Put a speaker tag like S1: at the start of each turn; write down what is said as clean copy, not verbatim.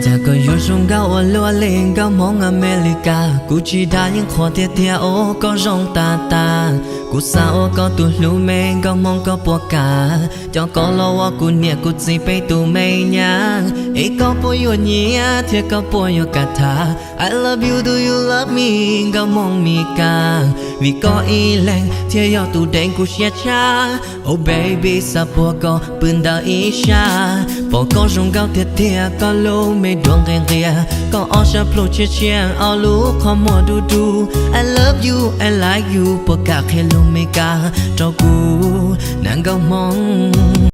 S1: 这个有种高我落领高梦อเมริกากูจีได้ยังขอเทียเทียโอก็ร้องตาตากูสาวก็ตุลูเมงก็มองก็ปวดกาเจ้าก็รอว่ากูเนี่ยกูจีไปตูไม่ยังไอ้ก็ปวดอยู่เนี่ยเทียก็ปวดอยู่กะทา I love you do you love me ก็มองมีกาวิก็อีแรงเทียยอตูแดงกูเชียชา Oh baby สับปวดก็ปืนดาวอีชาปวดก็ร้อง高เทียเทียก็รู้ไม่ดวงแรงเรียก็อ้อชอบพลุเชียเชียเอาลูกขอมัวดู I love you I like you ปวดกะแค่ลงไม่กาเจ้ากูนั่งก็มอง